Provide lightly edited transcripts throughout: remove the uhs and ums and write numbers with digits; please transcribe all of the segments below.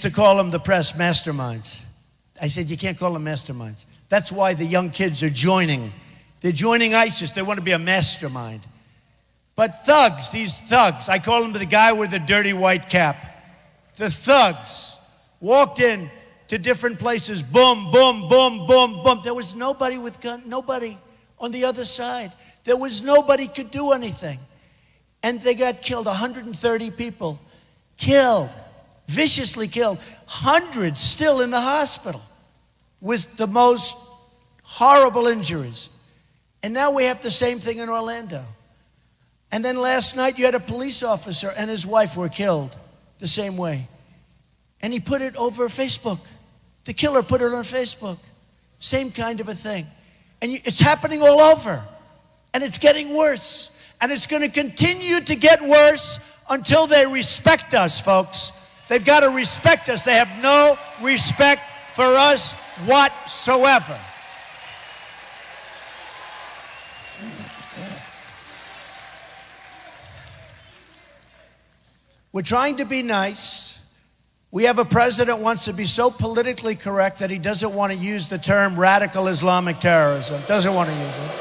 used to call them, the press, masterminds. I said, you can't call them masterminds. That's why the young kids are joining. They're joining ISIS. They want to be a mastermind. But thugs, these thugs, I call them the guy with the dirty white cap. The thugs walked in to different places. Boom, boom, boom, boom, boom. There was nobody with gun, nobody on the other side. There was nobody could do anything. And they got killed, 130 people killed, viciously killed. Hundreds still in the hospital with the most horrible injuries. And now we have the same thing in Orlando. And then last night you had a police officer and his wife were killed the same way. And he put it over Facebook. The killer put it on Facebook. Same kind of a thing. And it's happening all over. And it's getting worse. And it's going to continue to get worse until they respect us, folks. They've got to respect us. They have no respect for us whatsoever. We're trying to be nice. We have a president who wants to be so politically correct that he doesn't want to use the term radical Islamic terrorism. Doesn't want to use it.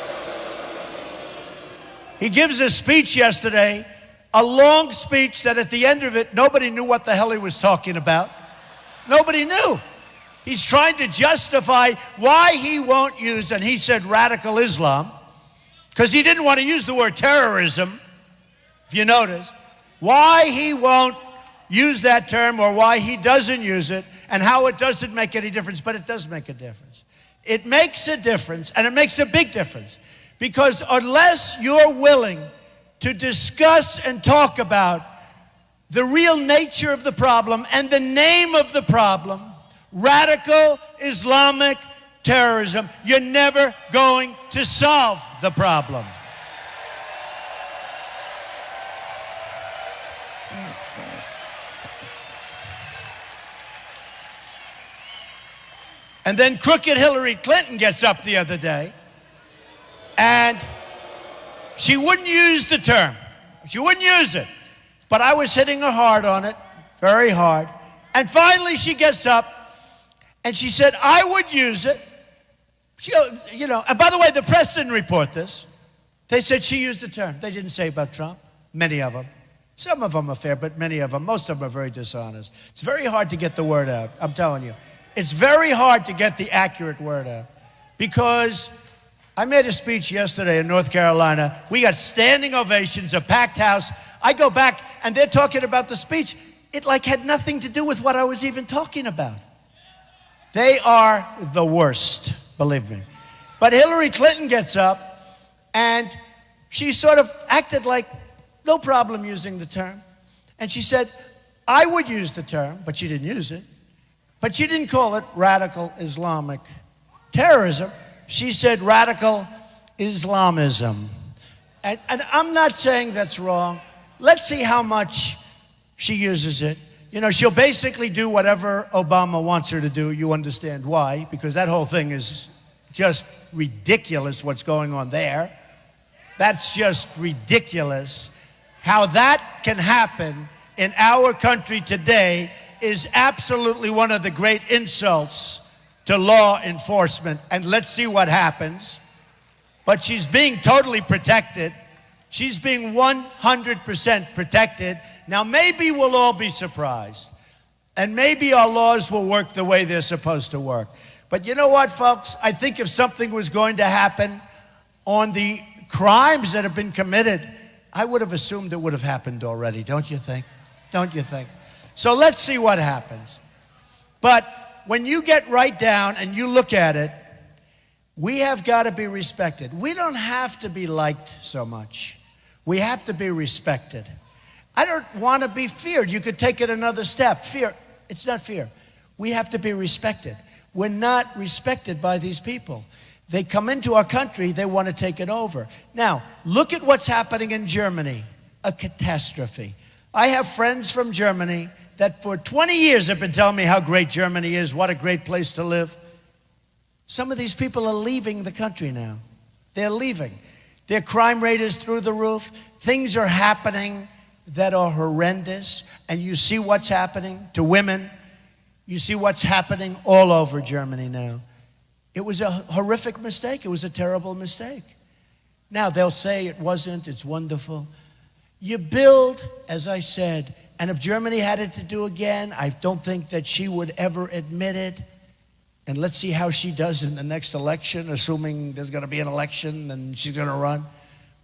He gives a speech yesterday, a long speech that at the end of it, nobody knew what the hell he was talking about. Nobody knew. He's trying to justify why he won't use, and he said radical Islam, because he didn't want to use the word terrorism, if you notice. Why he won't use that term or why he doesn't use it and how it doesn't make any difference, but it does make a difference. It makes a difference, and it makes a big difference, because unless you're willing to discuss and talk about the real nature of the problem and the name of the problem, radical Islamic terrorism, you're never going to solve the problem. And then crooked Hillary Clinton gets up the other day, and she wouldn't use the term. She wouldn't use it. But I was hitting her hard on it, very hard. And finally she gets up, and she said, I would use it. She, and by the way, the press didn't report this. They said she used the term. They didn't say about Trump, many of them. Some of them are fair, but many of them, most of them are very dishonest. It's very hard to get the word out, I'm telling you. It's very hard to get the accurate word out, because I made a speech yesterday in North Carolina. We got standing ovations, a packed house. I go back and they're talking about the speech. It like had nothing to do with what I was even talking about. They are the worst, believe me. But Hillary Clinton gets up and she sort of acted like no problem using the term. And she said, I would use the term, but she didn't use it. But she didn't call it radical Islamic terrorism. She said radical Islamism. And I'm not saying that's wrong. Let's see how much she uses it. She'll basically do whatever Obama wants her to do. You understand why, because that whole thing is just ridiculous what's going on there. That's just ridiculous. How that can happen in our country today is absolutely one of the great insults to law enforcement. And let's see what happens. But she's being totally protected. She's being 100% protected. Now, maybe we'll all be surprised. And maybe our laws will work the way they're supposed to work. But you know what, folks? I think if something was going to happen on the crimes that have been committed, I would have assumed it would have happened already, don't you think? Don't you think? So let's see what happens. But when you get right down and you look at it, we have got to be respected. We don't have to be liked so much. We have to be respected. I don't want to be feared. You could take it another step. Fear, it's not fear. We have to be respected. We're not respected by these people. They come into our country, they want to take it over. Now, look at what's happening in Germany. A catastrophe. I have friends from Germany that for 20 years have been telling me how great Germany is, what a great place to live. Some of these people are leaving the country now. They're leaving. Their crime rate is through the roof. Things are happening that are horrendous. And you see what's happening to women. You see what's happening all over Germany now. It was a horrific mistake. It was a terrible mistake. Now, they'll say it wasn't, it's wonderful. You build, as I said, and if Germany had it to do again, I don't think that she would ever admit it. And let's see how she does in the next election, assuming there's going to be an election and she's going to run.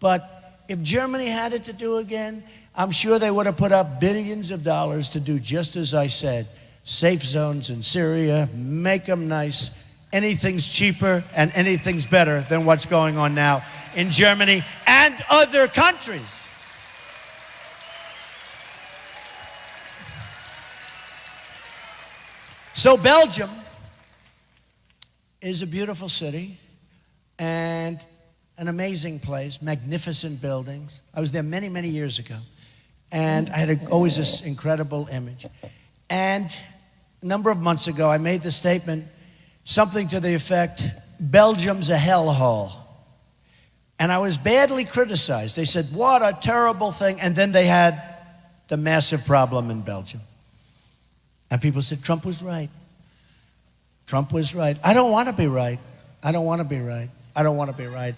But if Germany had it to do again, I'm sure they would have put up billions of dollars to do just as I said. Safe zones in Syria, make them nice. Anything's cheaper and anything's better than what's going on now in Germany and other countries. So Belgium is a beautiful city and an amazing place, magnificent buildings. I was there many, many years ago, and I had always this incredible image. And a number of months ago, I made the statement, something to the effect, Belgium's a hellhole. And I was badly criticized. They said, what a terrible thing. And then they had the massive problem in Belgium. And people said, Trump was right. Trump was right. I don't want to be right. I don't want to be right. I don't want to be right.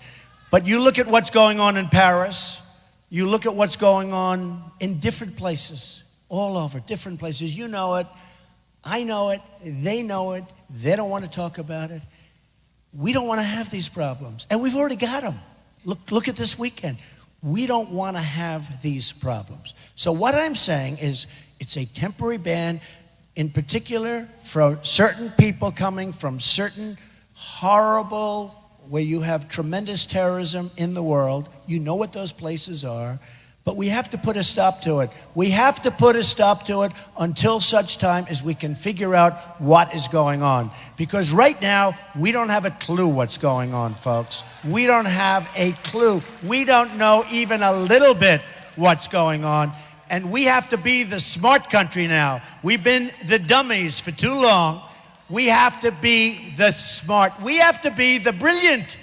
But you look at what's going on in Paris. You look at what's going on in different places, all over, different places. You know it. I know it. They know it. They don't want to talk about it. We don't want to have these problems. And we've already got them. Look at this weekend. We don't want to have these problems. So what I'm saying is it's a temporary ban, in particular for certain people coming from certain horrible, where you have tremendous terrorism in the world. You know what those places are. But we have to put a stop to it. We have to put a stop to it until such time as we can figure out what is going on. Because right now, we don't have a clue what's going on, folks. We don't have a clue. We don't know even a little bit what's going on. And we have to be the smart country now. We've been the dummies for too long. We have to be the smart. We have to be the brilliant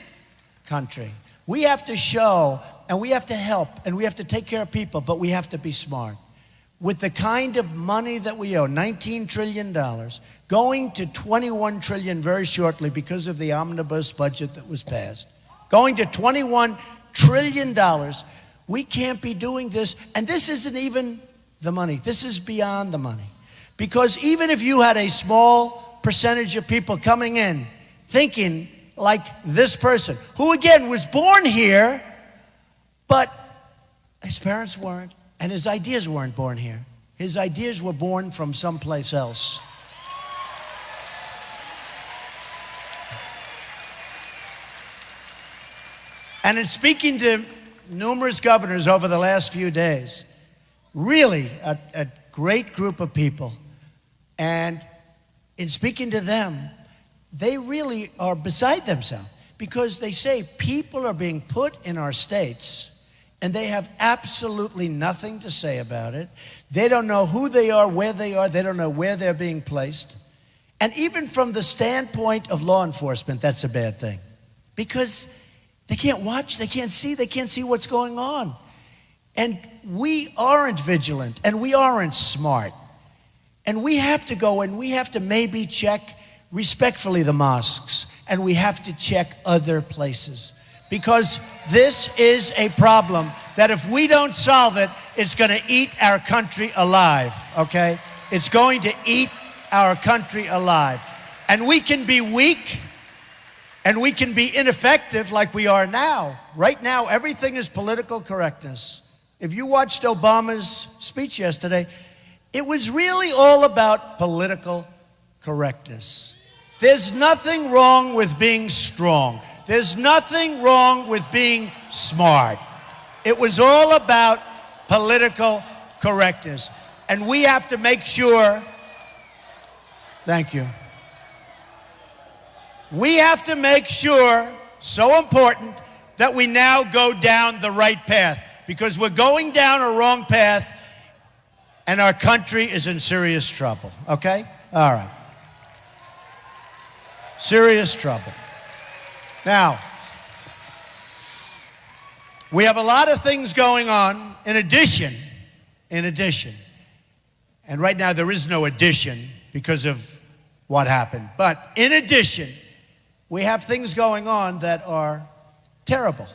country. We have to show, and we have to help, and we have to take care of people, but we have to be smart. With the kind of money that we owe, $19 trillion, going to $21 trillion very shortly because of the omnibus budget that was passed, going to $21 trillion, we can't be doing this. And this isn't even the money. This is beyond the money. Because even if you had a small percentage of people coming in thinking like this person, who again was born here, but his parents weren't, and his ideas weren't born here. His ideas were born from someplace else. And in speaking to numerous governors over the last few days, really a great group of people, and in speaking to them, they really are beside themselves because they say people are being put in our states and they have absolutely nothing to say about it. They don't know who they are, where they are. They don't know where they're being placed. And even from the standpoint of law enforcement, that's a bad thing because they can't watch, they can't see what's going on. And we aren't vigilant and we aren't smart. And we have to go and we have to maybe check respectfully the mosques, and we have to check other places because this is a problem that if we don't solve it, it's going to eat our country alive, okay? It's going to eat our country alive. And we can be weak and we can be ineffective like we are now. Right now, everything is political correctness. If you watched Obama's speech yesterday, it was really all about political correctness. There's nothing wrong with being strong. There's nothing wrong with being smart. It was all about political correctness. And we have to make sure, thank you. We have to make sure, so important, that we now go down the right path because we're going down a wrong path and our country is in serious trouble, okay? All right. Serious trouble. Now, we have a lot of things going on in addition, and right now there is no addition because of what happened. But in addition, we have things going on that are terrible.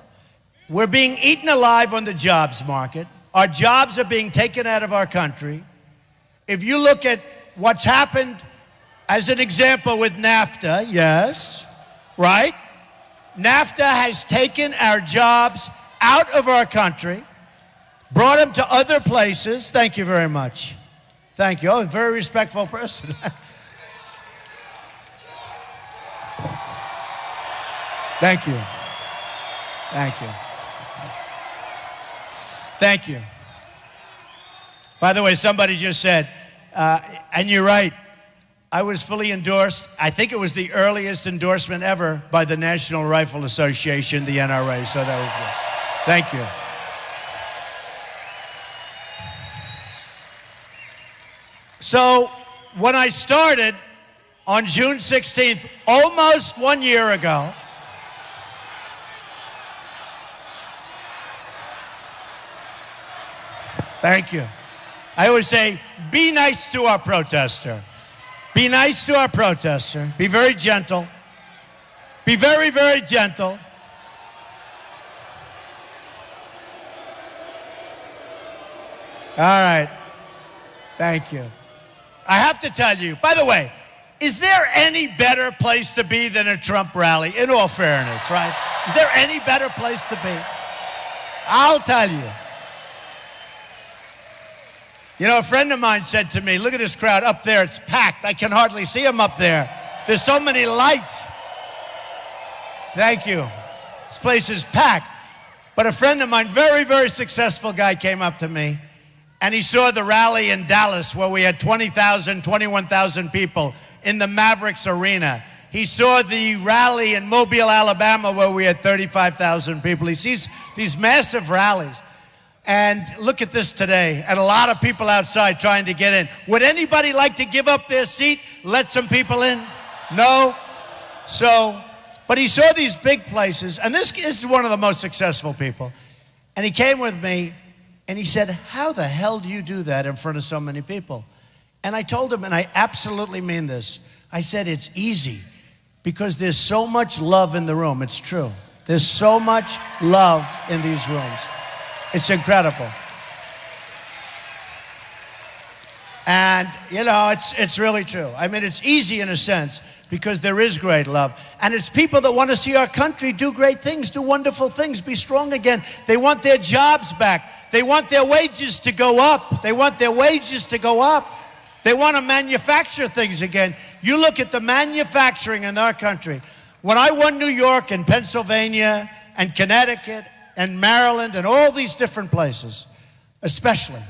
We're being eaten alive on the jobs market. Our jobs are being taken out of our country. If you look at what's happened as an example with NAFTA, yes, right? NAFTA has taken our jobs out of our country, brought them to other places. Thank you very much. Thank you. Oh, a very respectful person. Thank you. Thank you. Thank you. By the way, somebody just said, and you're right, I was fully endorsed. I think it was the earliest endorsement ever by the National Rifle Association, the NRA, so that was good. Thank you. So when I started on June 16th, almost 1 year ago, thank you. I always say, be nice to our protester. Be nice to our protester. Be very gentle. Be very, very gentle. All right. Thank you. I have to tell you, by the way, is there any better place to be than a Trump rally? In all fairness, right? Is there any better place to be? I'll tell you. You know, a friend of mine said to me, look at this crowd up there, it's packed. I can hardly see them up there. There's so many lights. Thank you. This place is packed. But a friend of mine, very, very successful guy, came up to me, and he saw the rally in Dallas where we had 20,000, 21,000 people in the Mavericks Arena. He saw the rally in Mobile, Alabama, where we had 35,000 people. He sees these massive rallies. And look at this today, and a lot of people outside trying to get in. Would anybody like to give up their seat, let some people in? No? So, but he saw these big places, and this is one of the most successful people. And he came with me, and he said, how the hell do you do that in front of so many people? And I told him, and I absolutely mean this, I said, it's easy, because there's so much love in the room. It's true. There's so much love in these rooms. It's incredible. And, you know, it's really true. I mean, it's easy in a sense because there is great love. And it's people that want to see our country do great things, do wonderful things, be strong again. They want their jobs back. They want their wages to go up. They want their wages to go up. They want to manufacture things again. You look at the manufacturing in our country. When I won New York and Pennsylvania and Connecticut and Maryland and all these different places, especially.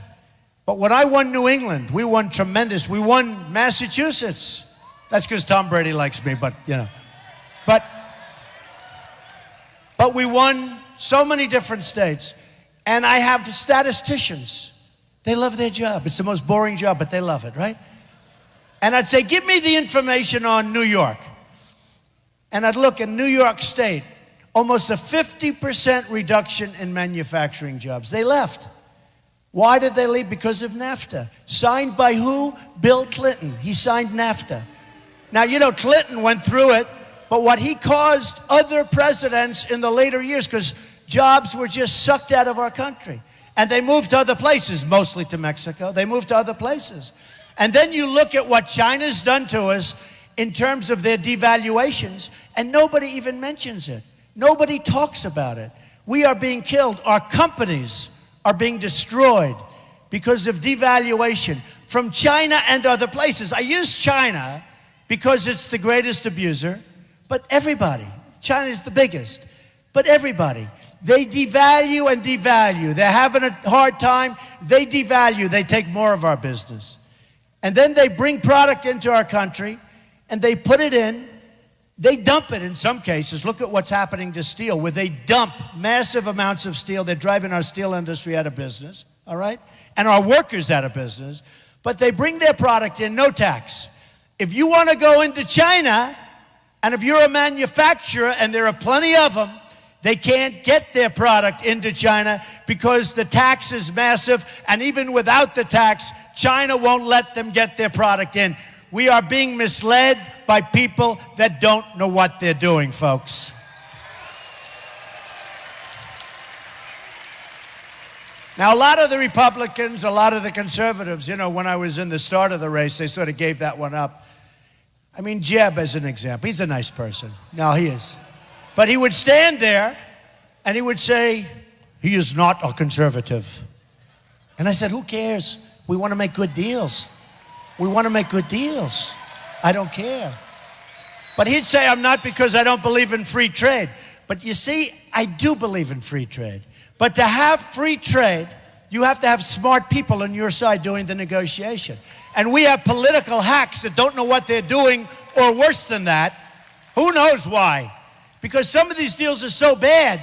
But when I won New England, we won tremendous. We won Massachusetts. That's because Tom Brady likes me, but, you know. But we won so many different states. And I have statisticians. They love their job. It's the most boring job, but they love it, right? And I'd say, give me the information on New York. And I'd look in New York State, almost a 50% reduction in manufacturing jobs. They left. Why did they leave? Because of NAFTA. Signed by who? Bill Clinton. He signed NAFTA. Now, you know, Clinton went through it, but what he caused other presidents in the later years, because jobs were just sucked out of our country. And they moved to other places, mostly to Mexico. They moved to other places. And then you look at what China's done to us in terms of their devaluations, and nobody even mentions it. Nobody talks about it. We are being killed. Our companies are being destroyed because of devaluation from China and other places. I use China because it's the greatest abuser, but everybody. China is the biggest, but everybody. They devalue and devalue. They're having a hard time. They devalue. They take more of our business. And then they bring product into our country, and they put it in. They dump it in some cases. Look at what's happening to steel, where they dump massive amounts of steel. They're driving our steel industry out of business, all right? And our workers out of business. But they bring their product in, no tax. If you want to go into China, and if you're a manufacturer, and there are plenty of them, they can't get their product into China because the tax is massive, and even without the tax, China won't let them get their product in. We are being misled by people that don't know what they're doing, folks. Now, a lot of the Republicans, a lot of the conservatives, you know, when I was in the start of the race, they sort of gave that one up. I mean, Jeb as an example, he's a nice person. No, he is. But he would stand there and he would say, he is not a conservative. And I said, who cares? We want to make good deals. We want to make good deals. I don't care. But he'd say, I'm not because I don't believe in free trade. But you see, I do believe in free trade. But to have free trade, you have to have smart people on your side doing the negotiation. And we have political hacks that don't know what they're doing, or worse than that. Who knows why? Because some of these deals are so bad,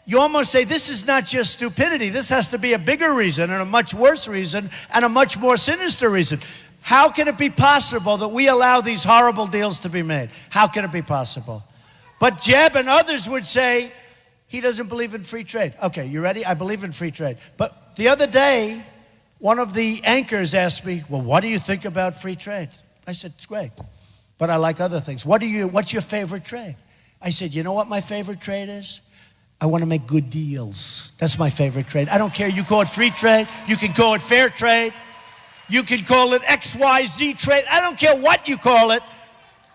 you almost say this is not just stupidity. This has to be a bigger reason and a much worse reason and a much more sinister reason. How can it be possible that we allow these horrible deals to be made? How can it be possible? But Jeb and others would say, he doesn't believe in free trade. Okay, you ready? I believe in free trade. But the other day, one of the anchors asked me, well, what do you think about free trade? I said, it's great, but I like other things. What's your favorite trade? I said, you know what my favorite trade is? I want to make good deals. That's my favorite trade. I don't care. You call it free trade. You can call it fair trade. You can call it XYZ trade. I don't care what you call it.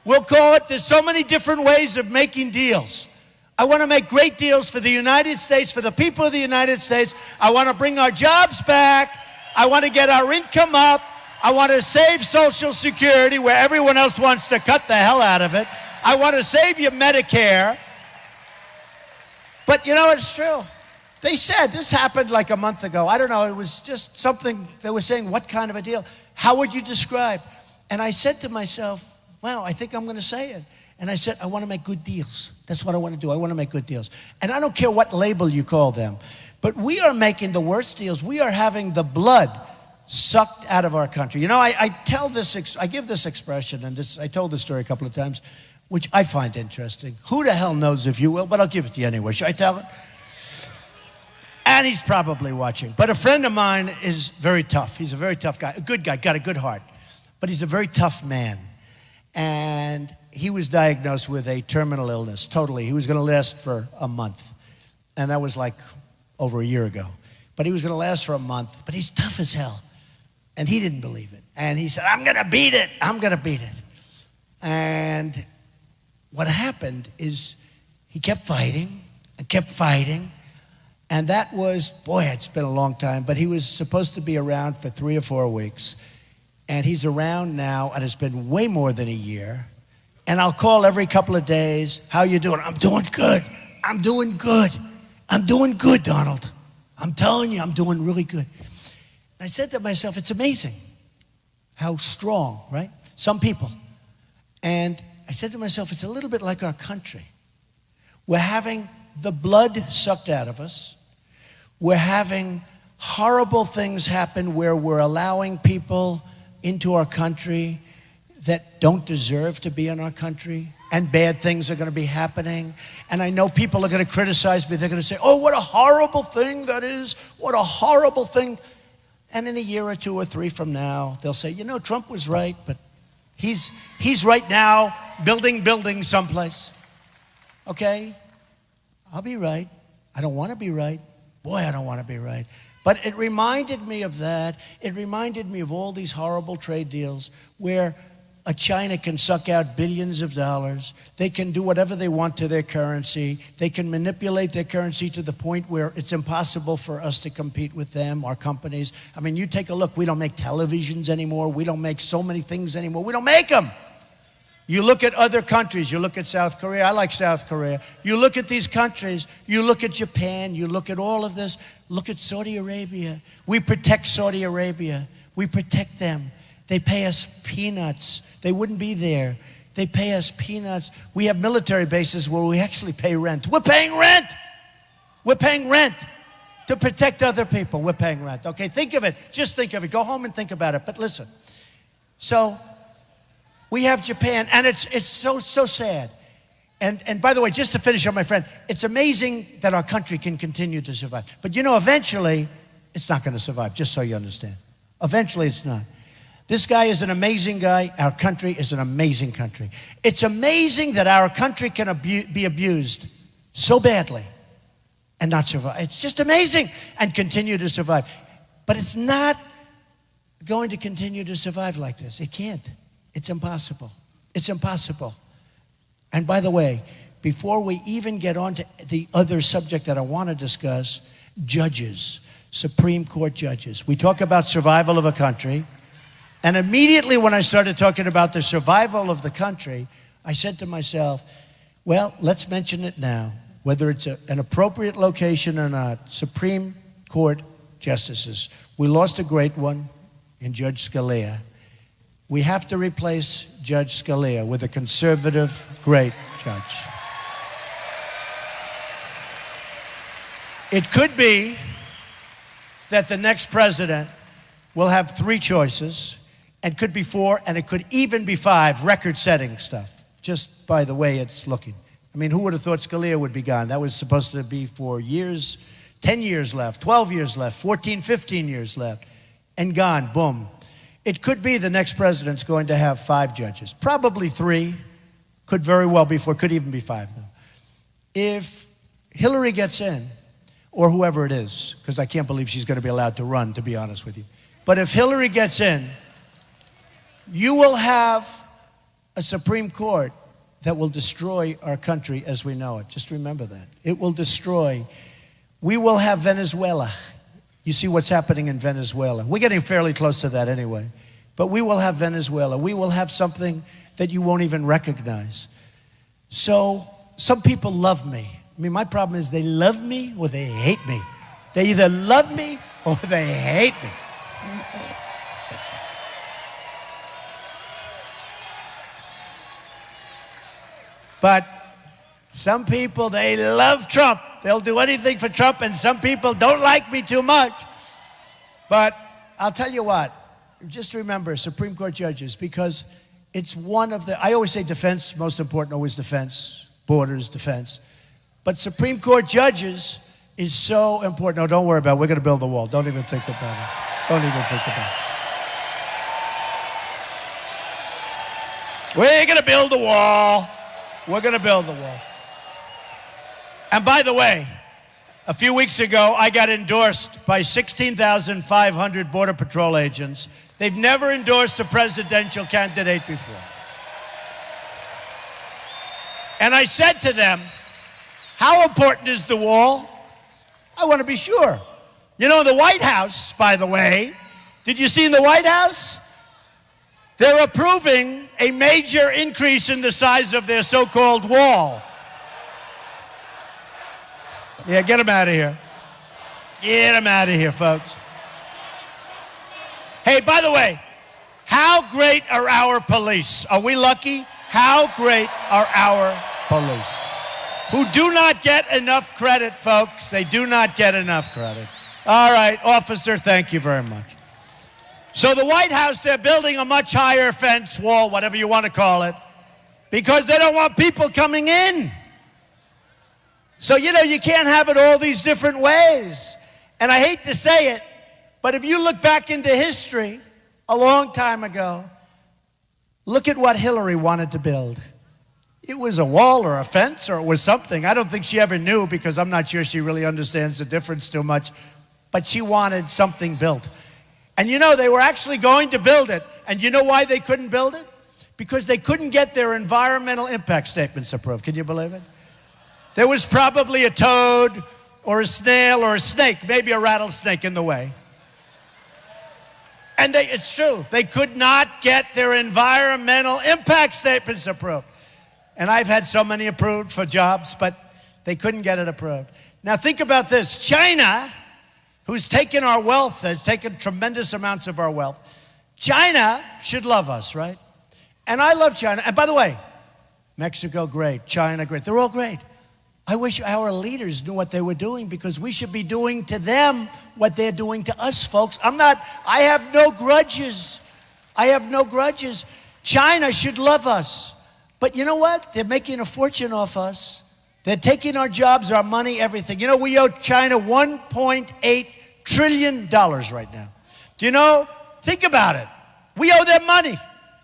We'll call it, there's so many different ways of making deals. I want to make great deals for the United States, for the people of the United States. I want to bring our jobs back. I want to get our income up. I want to save Social Security where everyone else wants to cut the hell out of it. I want to save you Medicare. But you know, it's true. They said, this happened like a month ago. I don't know, it was just something they were saying, what kind of a deal? How would you describe? And I said to myself, wow, I think I'm going to say it. And I said, I want to make good deals. That's what I want to do. I want to make good deals. And I don't care what label you call them. But we are making the worst deals. We are having the blood sucked out of our country. You know, I give this expression, and I told this story a couple of times, which I find interesting. Who the hell knows, if you will, but I'll give it to you anyway. Should I tell it? And he's probably watching. But a friend of mine is very tough. He's a very tough guy, a good guy, got a good heart. But he's a very tough man. And he was diagnosed with a terminal illness, totally. He was going to last for a month. And that was like over a year ago. But he was going to last for a month. But he's tough as hell. And he didn't believe it. And he said, I'm going to beat it. I'm going to beat it. And what happened is he kept fighting and kept fighting. And that was, boy, it's been a long time. But he was supposed to be around for 3 or 4 weeks. And he's around now, and it's been way more than a year. And I'll call every couple of days, how you doing? I'm doing good. I'm doing good. I'm doing good, Donald. I'm telling you, I'm doing really good. And I said to myself, it's amazing how strong, right? Some people. And I said to myself, it's a little bit like our country. We're having the blood sucked out of us. We're having horrible things happen where we're allowing people into our country that don't deserve to be in our country, and bad things are going to be happening. And I know people are going to criticize me. They're going to say, oh, what a horrible thing that is. What a horrible thing. And in a year or 2 or 3 from now, they'll say, you know, Trump was right, but he's right now building buildings someplace. Okay? I'll be right. I don't want to be right. Boy, I don't want to be right. But it reminded me of that. It reminded me of all these horrible trade deals where a China can suck out billions of dollars. They can do whatever they want to their currency. They can manipulate their currency to the point where it's impossible for us to compete with them, our companies. I mean, you take a look. We don't make televisions anymore. We don't make so many things anymore. We don't make them. You look at other countries. You look at South Korea. I like South Korea. You look at these countries. You look at Japan. You look at all of this. Look at Saudi Arabia. We protect Saudi Arabia. We protect them. They pay us peanuts. They wouldn't be there. They pay us peanuts. We have military bases where we actually pay rent. We're paying rent. We're paying rent to protect other people. We're paying rent. Okay, think of it. Just think of it. Go home and think about it. But listen. So we have Japan, and it's so sad. And by the way, just to finish up, my friend, it's amazing that our country can continue to survive. But you know, eventually, it's not going to survive, just so you understand. Eventually, it's not. This guy is an amazing guy. Our country is an amazing country. It's amazing that our country can be abused so badly and not survive. It's just amazing and continue to survive. But it's not going to continue to survive like this. It can't. It's impossible. It's impossible. And by the way, before we even get on to the other subject that I want to discuss, judges, Supreme Court judges. We talk about survival of a country, and immediately when I started talking about the survival of the country, I said to myself, well, let's mention it now, whether it's an appropriate location or not. Supreme Court justices. We lost a great one in Judge Scalia. We have to replace Judge Scalia with a conservative, great judge. It could be that the next president will have 3 choices, and could be 4, and it could even be 5, record-setting stuff, just by the way it's looking. I mean, who would have thought Scalia would be gone? That was supposed to be for years, 10 years left, 12 years left, 14, 15 years left, and gone, boom. It could be the next president's going to have 5 judges, probably 3, could very well be 4, could even be 5, though. If Hillary gets in, or whoever it is, because I can't believe she's going to be allowed to run, to be honest with you. But if Hillary gets in, you will have a Supreme Court that will destroy our country as we know it. Just remember that. It will destroy. We will have Venezuela. You see what's happening in Venezuela. We're getting fairly close to that anyway. But we will have Venezuela. We will have something that you won't even recognize. So some people love me. I mean, my problem is they love me or they hate me. They either love me or they hate me. But some people, they love Trump. They'll do anything for Trump, and some people don't like me too much. But I'll tell you what, just remember Supreme Court judges, because it's one of the, I always say defense, most important, always defense, borders, defense. But Supreme Court judges is so important. No, don't worry about it. We're going to build the wall. Don't even think about it. Don't even think about it. We're going to build the wall. We're going to build the wall. And by the way, a few weeks ago, I got endorsed by 16,500 Border Patrol agents. They've never endorsed a presidential candidate before. And I said to them, how important is the wall? I want to be sure. You know, the White House, by the way, did you see in the White House? They're approving a major increase in the size of their so-called wall. Yeah, get them out of here. Get them out of here, folks. Hey, by the way, how great are our police? Are we lucky? How great are our police? Who do not get enough credit, folks. They do not get enough credit. All right, officer, thank you very much. So the White House, they're building a much higher fence, wall, whatever you want to call it, because they don't want people coming in. So, you know, you can't have it all these different ways. And I hate to say it, but if you look back into history a long time ago, look at what Hillary wanted to build. It was a wall or a fence or it was something. I don't think she ever knew, because I'm not sure she really understands the difference too much. But she wanted something built. And you know, they were actually going to build it. And you know why they couldn't build it? Because they couldn't get their environmental impact statements approved. Can you believe it? There was probably a toad or a snail or a snake, maybe a rattlesnake in the way. And it's true, they could not get their environmental impact statements approved. And I've had so many approved for jobs, but they couldn't get it approved. Now think about this. China, who's taken our wealth, has taken tremendous amounts of our wealth. China should love us, right? And I love China. And by the way, Mexico, great. China, great. They're all great. I wish our leaders knew what they were doing, because we should be doing to them what they're doing to us, folks. I have no grudges. I have no grudges. China should love us. But you know what? They're making a fortune off us. They're taking our jobs, our money, everything. You know, we owe China $1.8 trillion right now. Do you know? Think about it. We owe them money.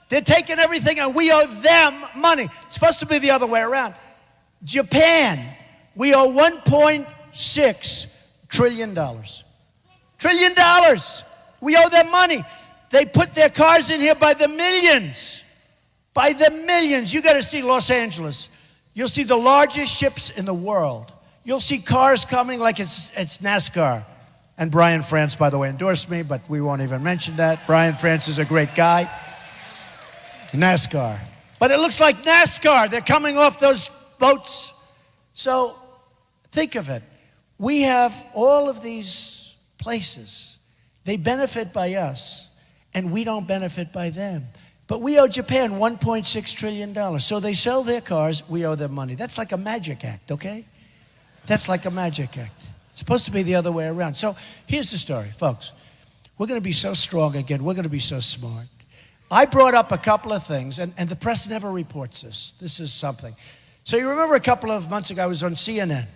They're taking everything and we owe them money. It's supposed to be the other way around. Japan, we owe $1.6 trillion. Trillion dollars. We owe them money. They put their cars in here by the millions. By the millions. You got to see Los Angeles. You'll see the largest ships in the world. You'll see cars coming like it's NASCAR. And Brian France, by the way, endorsed me, but we won't even mention that. Brian France is a great guy. NASCAR. But it looks like NASCAR. They're coming off those boats. So think of it. We have all of these places. They benefit by us, and we don't benefit by them. But we owe Japan $1.6 trillion. So they sell their cars, we owe them money. That's like a magic act, okay? That's like a magic act. It's supposed to be the other way around. So here's the story, folks. We're going to be so strong again. We're going to be so smart. I brought up a couple of things, and the press never reports this. This is something. So you remember a couple of months ago, I was on CNN.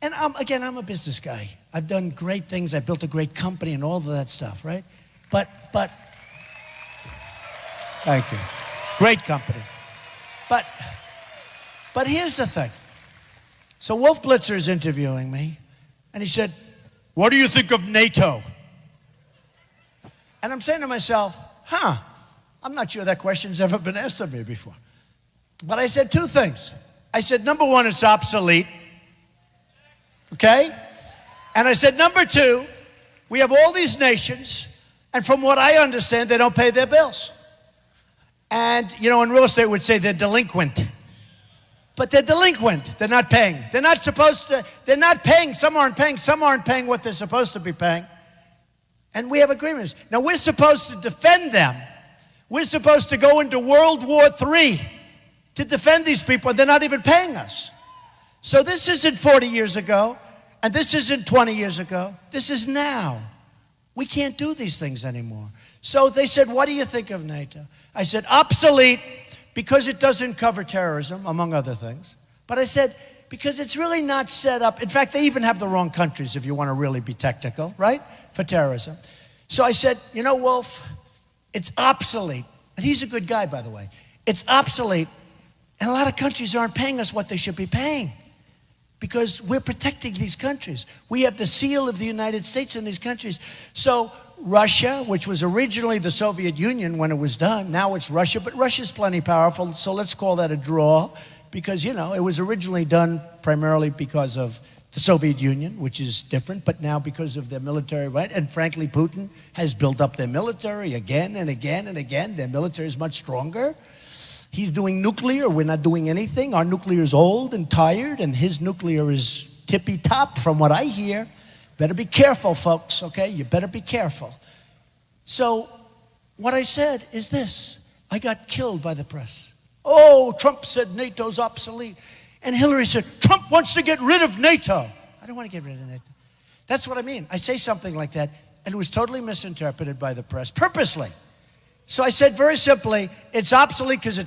And I'm a business guy. I've done great things. I built a great company and all of that stuff, right? But, thank you. Great company. But here's the thing. So Wolf Blitzer is interviewing me, and he said, "What do you think of NATO?" And I'm saying to myself, I'm not sure that question's ever been asked of me before. But I said two things. I said, number one, it's obsolete. Okay? And I said, number two, we have all these nations, and from what I understand, they don't pay their bills. And, in real estate would say they're delinquent. But they're delinquent. They're not paying. They're not paying. Some aren't paying what they're supposed to be paying. And we have agreements. Now, we're supposed to defend them. We're supposed to go into World War III to defend these people, and they're not even paying us. So this isn't 40 years ago, and this isn't 20 years ago. This is now. We can't do these things anymore. So they said, what do you think of NATO? I said, obsolete, because it doesn't cover terrorism, among other things. But I said, because it's really not set up. In fact, they even have the wrong countries, if you want to really be technical, right, for terrorism. So I said, Wolf, it's obsolete. And he's a good guy, by the way. It's obsolete. And a lot of countries aren't paying us what they should be paying because we're protecting these countries. We have the seal of the United States in these countries. So Russia, which was originally the Soviet Union when it was done, now it's Russia, but Russia's plenty powerful, so let's call that a draw because, it was originally done primarily because of the Soviet Union, which is different, but now because of their military, right? And frankly, Putin has built up their military again and again and again. Their military is much stronger. He's doing nuclear. We're not doing anything. Our nuclear is old and tired, and his nuclear is tippy-top from what I hear. Better be careful, folks, okay? You better be careful. So what I said is this. I got killed by the press. Oh, Trump said NATO's obsolete. And Hillary said, Trump wants to get rid of NATO. I don't want to get rid of NATO. That's what I mean. I say something like that, and it was totally misinterpreted by the press, purposely. So I said very simply, it's obsolete because